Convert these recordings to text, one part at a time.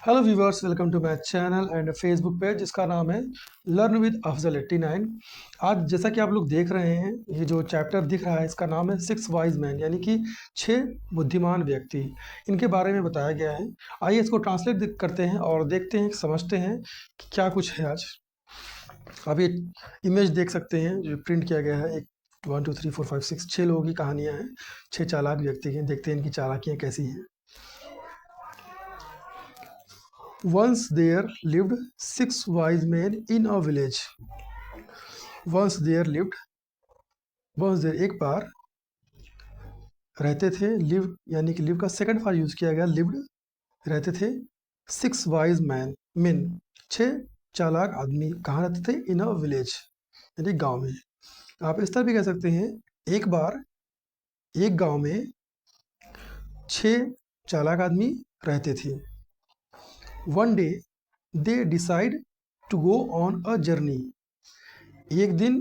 Hello viewers, welcome to my channel and Facebook page जिसका नाम है लर्न विद अफजल 89। आज जैसा कि आप लोग देख रहे हैं, ये जो चैप्टर दिख रहा है इसका नाम है 6 वाइज मैन, यानी कि 6 बुद्धिमान व्यक्ति। इनके बारे में बताया गया है। आइए इसको ट्रांसलेट करते हैं और देखते हैं, समझते हैं कि क्या कुछ है आज। आप ये इमेज देख सकते हैं जो प्रिंट किया गया है। एक 1 2 3 4 5 6 6 लोगों की कहानियाँ हैं, 6 चालाक व्यक्ति हैं। देखते हैं इनकी चालाकियाँ कैसी हैं। Once there lived 6 wise men in a village. Once there lived, once there एक बार रहते थे। live यानी कि live का सेकंड फॉर्म यूज किया गया, lived रहते थे। 6 wise men 6 चालाक आदमी कहाँ रहते थे? in a village यानी गांव में। आप इस तरह भी कह सकते हैं, एक बार एक गांव में 6 चालाक आदमी रहते थे। One day they decide to go on a journey. एक दिन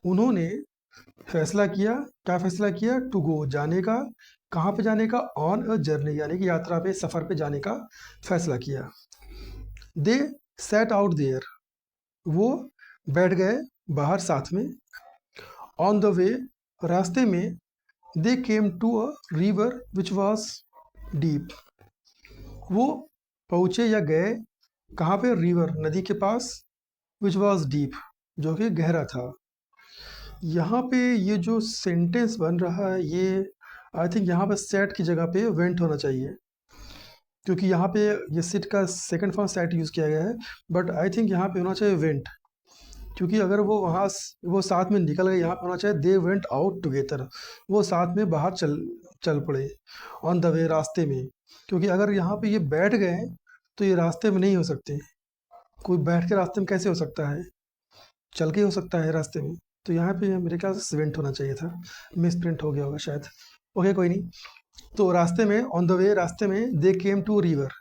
उन्होंने फैसला किया। क्या फैसला किया? टू गो, जाने का। कहाँ पे जाने का? ऑन अ जर्नी यानी कि यात्रा पे, सफ़र पे जाने का फैसला किया। दे सेट आउट देयर, वो बैठ गए बाहर साथ में। ऑन द वे, रास्ते में। They came to a river which was deep, वो पहुँचे या गए कहाँ पे? रिवर, नदी के पास। विच वॉज डीप, जो कि गहरा था। यहाँ पे ये जो सेंटेंस बन रहा है, ये आई थिंक यहाँ पे सेट की जगह पे वेंट होना चाहिए, क्योंकि यहाँ पे ये सिट का सेकंड फॉर्म सेट यूज़ किया गया है। बट आई थिंक यहाँ पे होना चाहिए वेंट, क्योंकि अगर वो वो साथ में निकल गए, यहाँ पे होना चाहिए दे वेंट आउट टुगेदर, वो साथ में बाहर चल चल पड़े। ऑन द वे, रास्ते में। क्योंकि अगर यहाँ पे ये बैठ गए तो ये रास्ते में नहीं हो सकते। कोई बैठ के रास्ते में कैसे हो सकता है? चल के हो सकता है रास्ते में। तो यहाँ पे मेरे ख्याल से सीवेंट होना चाहिए था, मिस प्रिंट हो गया होगा शायद। ओके, कोई नहीं। तो रास्ते में, ऑन द वे, रास्ते में। दे केम टू रिवर,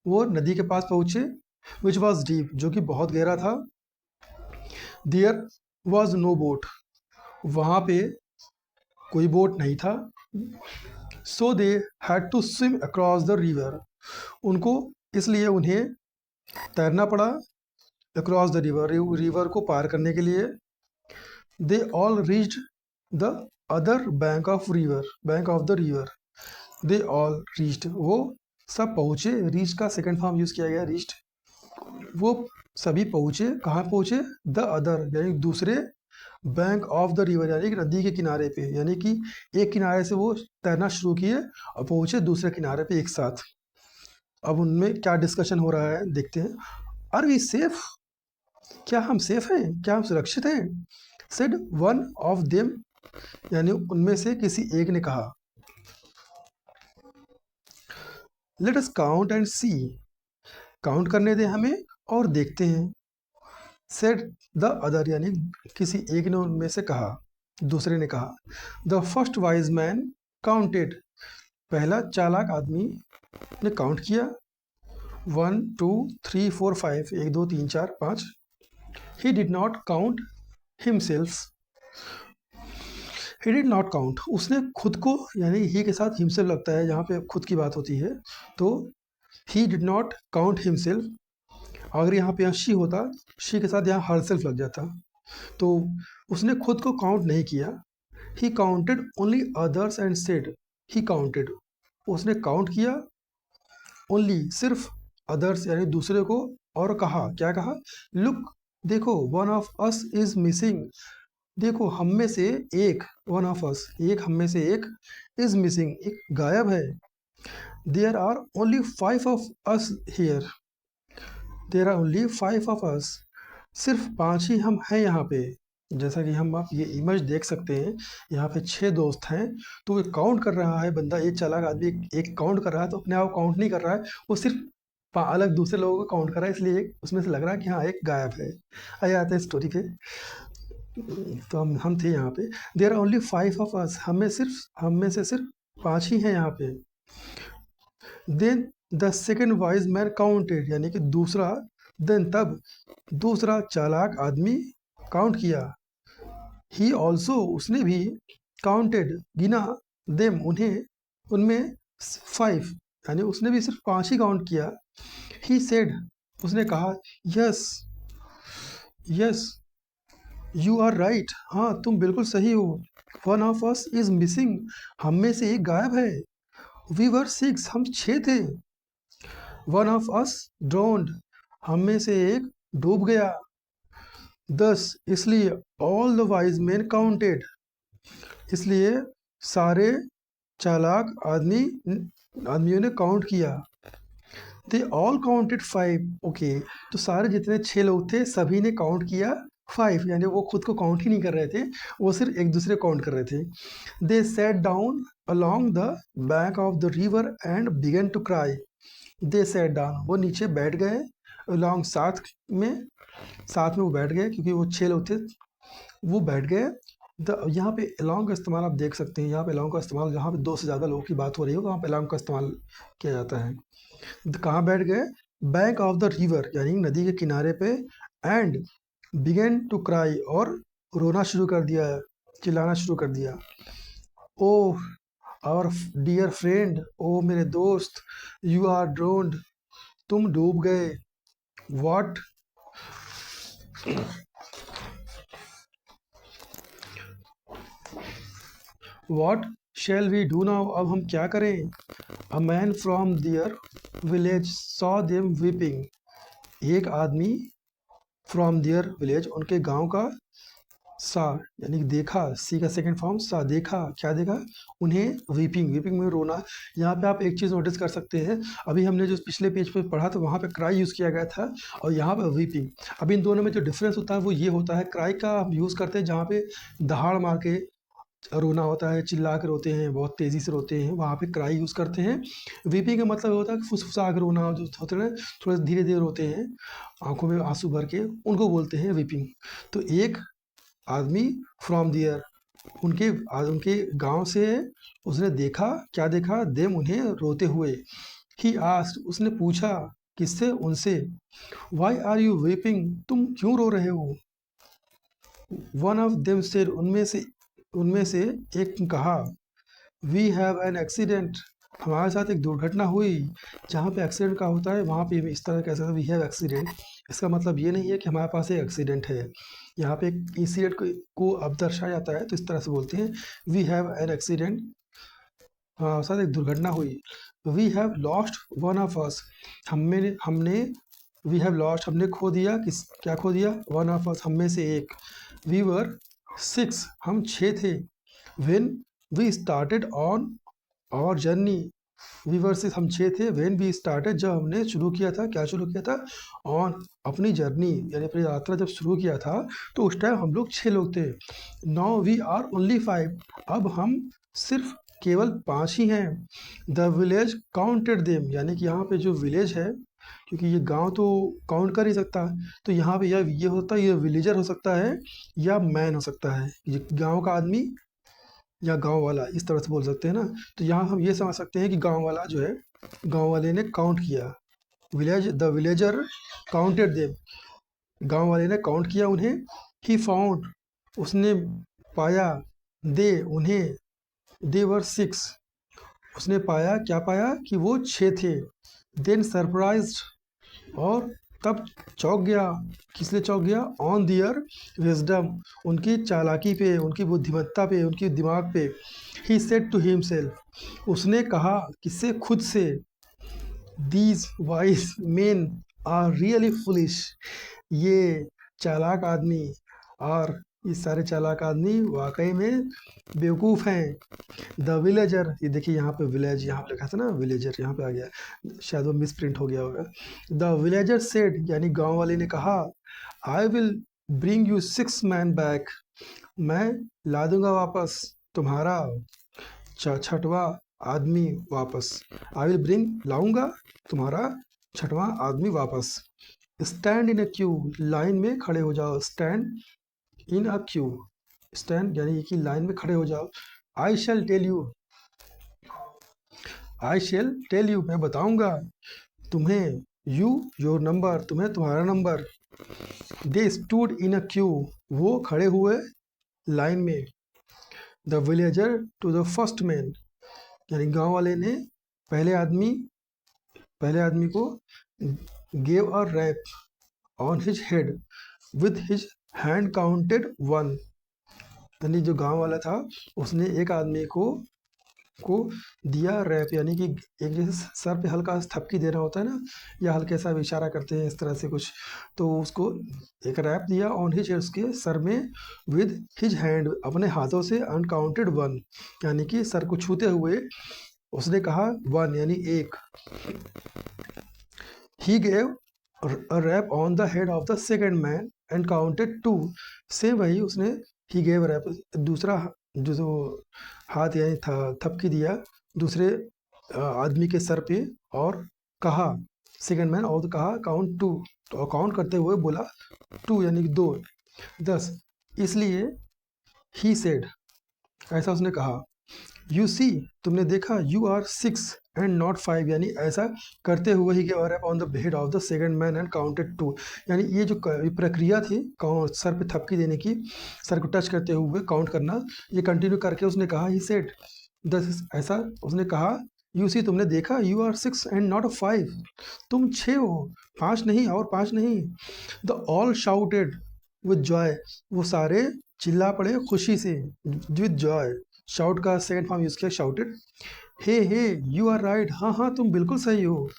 वो नदी के पास पहुँचे। विच वॉज डीप, जो कि बहुत गहरा था। देयर वॉज नो बोट, वहाँ पे कोई बोट नहीं था। So they had to swim across the river, उनको इसलिए उन्हें तैरना पड़ा अक्रॉस द रिवर, रिवर को पार करने के लिए। They all reached the other bank of the river. They all reached, वो सब पहुँचे। रीच का सेकंड फॉर्म यूज़ किया गया, रीच्ड। वो सभी पहुँचे। कहाँ पहुँचे? द अदर यानी दूसरे, बैंक ऑफ द रिवर यानी कि नदी के किनारे पे, यानी कि एक किनारे से वो तैरना शुरू किए और पहुँचे दूसरे किनारे पे एक साथ। अब उनमें क्या डिस्कशन हो रहा है देखते हैं। आर वी सेफ, क्या हम सेफ हैं? क्या हम सुरक्षित हैं? सेड वन ऑफ देम, यानी उनमें से किसी एक ने कहा। Let us count and see, count करने दें हमें और देखते हैं। सेड द अदर, यानी किसी एक ने उनमें से कहा, दूसरे ने कहा। The first wise man counted, पहला चालाक आदमी ने काउंट किया। 1 2 3 4 5, 1 2 3 4 5। He did not count himself, he did not count, उसने खुद को, यानी ही के साथ हिमसेल्फ लगता है जहाँ पे खुद की बात होती है, तो he did not count himself. अगर यहाँ पे शी होता, शी के साथ यहाँ हर सेल्फ लग जाता, तो उसने खुद को काउंट नहीं किया। He counted only others and said, he counted, उसने काउंट किया। ओनली, सिर्फ। अदर्स यानी दूसरे को, और कहा, क्या कहा? लुक, देखो, one of us is missing, देखो हम में से एक, वन ऑफ अस, एक हम में से एक, इज मिसिंग, एक गायब है। There are only 5 of us here, there are only 5 of us, सिर्फ 5 ही हम हैं यहाँ पे। जैसा कि हम, आप ये इमेज देख सकते हैं, यहाँ पे 6 दोस्त हैं। तो वो काउंट कर रहा है बंदा, एक चालाक आदमी एक काउंट कर रहा है, तो अपने आप काउंट नहीं कर रहा है, वो सिर्फ अलग दूसरे लोगों को काउंट कर रहा है, इसलिए उसमें से लग रहा है कि हाँ एक गायब है। आइए आते हैं स्टोरी पे। तो हम थे यहाँ पे। There are only 5 of us, हम में से सिर्फ 5 ही हैं यहाँ पे। Then the second wise man counted, यानी कि दूसरा, देन तब दूसरा चालाक आदमी काउंट किया। ही ऑल्सो, उसने भी, काउंटेड, गिना, देम, उन्हें, उनमें 5, यानी उसने भी सिर्फ 5 ही काउंट किया। ही सेड, उसने कहा, yes yes you are right, हाँ तुम बिल्कुल सही हो। One of us is missing, हम में से एक गायब है। वी वर सिक्स, हम 6 थे। वन ऑफ अस ड्रोन्ड, हम में से एक डूब गया। 10, इसलिए all the wise man counted, इसलिए सारे चालाक आदमियों ने काउंट किया। दे ऑल काउंटेड 5, ओके, तो सारे जितने 6 लोग थे सभी ने काउंट किया 5, यानी वो खुद को काउंट ही नहीं कर रहे थे, वो सिर्फ एक दूसरे को काउंट कर रहे थे। They sat down along the bank of the river and began to cry. They sat down, वो नीचे बैठ गए। along, साथ में वो बैठ गए, क्योंकि वो 6 लोग थे, वो बैठ गए। यहाँ पे along का इस्तेमाल आप देख सकते हैं, यहाँ पे along का इस्तेमाल, जहाँ पे 2 से ज़्यादा लोगों की बात हो रही हो वहाँ पे along का इस्तेमाल किया जाता है। कहाँ बैठ गए? बैंक ऑफ द रिवर, यानी नदी के किनारे पे। एंड बिगेन टू क्राई, और रोना शुरू कर दिया, चिल्लाना शुरू कर दिया। ओह आवर डियर फ्रेंड, ओ मेरे दोस्त, यू आर ड्रोन्ड, तुम डूब गए। What what shall we do now, अब हम क्या करें? A man from their village saw them weeping, एक आदमी फ्रॉम दियर विलेज, उनके गांव का, सा यानी कि देखा, सी का सेकंड फॉर्म सा, देखा, क्या देखा? उन्हें वीपिंग में रोना। यहाँ पे आप एक चीज़ नोटिस कर सकते हैं, अभी हमने जो पिछले पेज पे पढ़ा था वहाँ पे क्राई यूज़ किया गया था, और यहाँ पे वीपिंग। अब इन दोनों में जो डिफरेंस होता है वो ये होता है, क्राई का हम यूज़ करते हैं जहाँ पे दहाड़ मार के रोना होता है, चिल्ला के रोते हैं, बहुत तेज़ी से रोते हैं, वहाँ पे क्राई यूज़ करते हैं। वीपिंग का मतलब होता है कि फुसफुसा के रोना, जो होते हैं थोड़े धीरे धीरे रोते हैं, आंखों में आंसू भर के, उनको बोलते हैं वीपिंग। तो एक आदमी फ्रॉम दियर, उनके गांव से, उसने देखा, क्या देखा? देम, उन्हें रोते हुए। ही आस्क्ड, उसने पूछा, किससे? उनसे। वाई आर यू वीपिंग, तुम क्यों रो रहे हो? वन ऑफ देम सेड, उनमें से एक ने कहा, वी हैव एन एक्सीडेंट, हमारे साथ एक दुर्घटना हुई। जहाँ पे एक्सीडेंट का होता है वहाँ पे इस तरह कह सकते हैं, वी हैव एक्सीडेंट, इसका मतलब ये नहीं है कि हमारे पास एक एक्सीडेंट है। यहाँ पे एक इंसिडेंट को अब दर्शाया जाता है, तो इस तरह से बोलते हैं, वी हैव एन एक्सीडेंट, हमारे साथ एक दुर्घटना हुई। We have lost one of us, हमने वी हैव लॉस्ट, हमने खो दिया, क्या खो दिया? वन ऑफ अस, हम में से एक। वी वर 6, हम 6 थे। When we started on our journey, we were 6, हम 6 थे। व्हेन वी स्टार्टेड, जब हमने शुरू किया था, क्या शुरू किया था? ऑन, अपनी जर्नी, यानी अपनी यात्रा जब शुरू किया था, तो उस टाइम हम लोग 6 लोग थे। नाउ वी आर ओनली 5, अब हम सिर्फ केवल 5 ही हैं। द विलेज काउंटेड देम, यानी कि यहाँ पे जो विलेज है, क्योंकि ये गांव तो काउंट कर ही सकता है, तो यहाँ पे ये होता है, ये विलेजर हो सकता है या मैन हो सकता है, ये गांव का आदमी या गांव वाला, इस तरह से बोल सकते हैं ना। तो यहाँ हम ये समझ सकते हैं कि गांव वाला जो है, गांव वाले ने काउंट किया। द विलेजर काउंटेड देम, गांव वाले ने काउंट किया उन्हें। ही फाउंड, उसने पाया, दे, उन्हें, दे वर 6, उसने पाया, क्या पाया? कि वो 6 थे। देन सरप्राइज्ड, और तब चौंक गया, किस लिए चौंक गया? ऑन दियर विजडम, उनकी चालाकी पे, उनकी बुद्धिमत्ता पे, उनकी दिमाग पे। ही सेड टू हिमसेल्फ, उसने कहा, किससे? खुद से। These wise men are really foolish, ये चालाक आदमी, और ये सारे चालाक आदमी वाकई में बेवकूफ़ हैं। द विलेजर, ये देखिए यहाँ पे विलेज, यहाँ पे लिखा था ना विलेजर, यहाँ पे आ गया, शायद वो मिस प्रिंट हो गया होगा। द विलेजर सेड, यानी गांव वाले ने कहा, I will bring you 6 man back, मैं ला दूंगा वापस तुम्हारा 6वां आदमी वापस। आई विल ब्रिंग, लाऊंगा तुम्हारा 6वां आदमी वापस। Stand in a queue, line में खड़े हो जाओ। Stand in a queue, stand यानी कि लाइन में खड़े हो जाओ। I shall tell you, I shall tell you, मैं बताऊंगा तुम्हें। यू योर नंबर, तुम्हें तुम्हारा number. They stood in a queue, वो खड़े हुए लाइन में। The villager to the first man, यानी गांव वाले ने पहले आदमी पहले आदमी को gave a rap on his head with his hand counted 1, यानी जो गांव वाला था उसने एक आदमी को दिया रैप, यानी कि एक जैसे सर पे हल्का सा थपकी देना होता है ना, या हल्के सा इशारा करते हैं इस तरह से कुछ, तो उसको एक रैप दिया ऑन हिज, उसके सर में, विद हिज हैंड, अपने हाथों से, अनकाउंटेड 1, यानी कि सर को छूते हुए उसने कहा 1 यानी 1। He gave a rap on the head of the second man and counted 2, same वही उसने ही गेव रैप, दूसरा जो हाथ यानी थपकी दिया दूसरे आदमी के सर पे और कहा, सेकेंड मैन, और कहा काउंट 2, तो काउंट करते हुए बोला 2 यानी कि 2, 10, इसलिए ही सेड, ऐसा उसने कहा, यू सी, तुमने देखा, यू आर 6 एंड नॉट 5, यानी ऐसा करते हुए he gave rap on the head of the second man and counted 2, यानी ये जो प्रक्रिया थी सर पे थपकी देने की, सर को टच करते हुए काउंट करना, ये कंटिन्यू करके उसने कहा, ही सेड, ऐसा उसने कहा, यू सी, तुमने देखा, यू आर 6 एंड नॉट 5, तुम 6 हो, 5 नहीं, और 5 नहीं। The all shouted with joy, वो सारे चिल्ला पड़े खुशी से, विद जॉय, शाउट का सेकंड फॉर्म यूज किया, shouted, hey hey you are right, हाँ हाँ तुम बिल्कुल सही हो।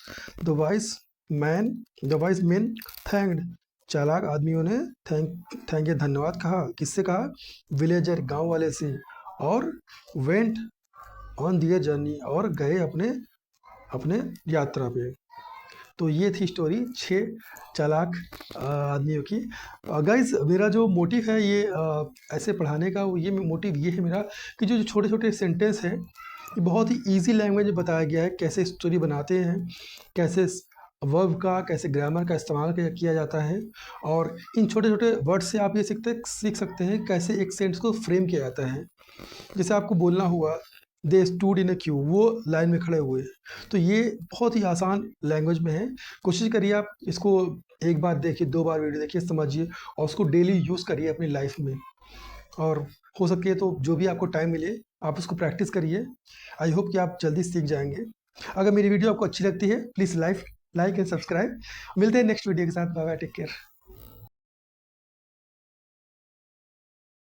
द वाइज मैन थैंक्ड, चालाक आदमियों ने थैंक या धन्यवाद कहा, किससे कहा, विलेजर, गांव वाले से, और वेंट ऑन दियर जर्नी, और गए अपने अपने यात्रा पे। तो ये थी स्टोरी 6 चालाक आदमियों की। गाइज, मेरा जो मोटिव है ये ऐसे पढ़ाने का, ये मोटिव ये है मेरा कि जो छोटे छोटे सेंटेंस है ये बहुत ही इजी लैंग्वेज में बताया गया है, कैसे स्टोरी बनाते हैं, कैसे वर्ब का, कैसे ग्रामर का इस्तेमाल किया जाता है, और इन छोटे छोटे वर्ड से आप ये सीख सकते हैं कैसे एक सेंटेंस को फ्रेम किया जाता है। जैसे आपको बोलना हुआ दे स्टूड इन अ क्यू, वो लाइन में खड़े हुए, तो ये बहुत ही आसान लैंग्वेज में है। कोशिश करिए आप इसको एक बार देखिए, 2 बार वीडियो देखिए, समझिए, और उसको डेली यूज़ करिए अपनी लाइफ में, और हो सके तो जो भी आपको टाइम मिले आप उसको प्रैक्टिस करिए। आई होप कि आप जल्दी सीख जाएंगे। अगर मेरी वीडियो आपको अच्छी लगती है प्लीज़ लाइक एंड सब्सक्राइब। मिलते हैं नेक्स्ट वीडियो के साथ। Bye bye, take care.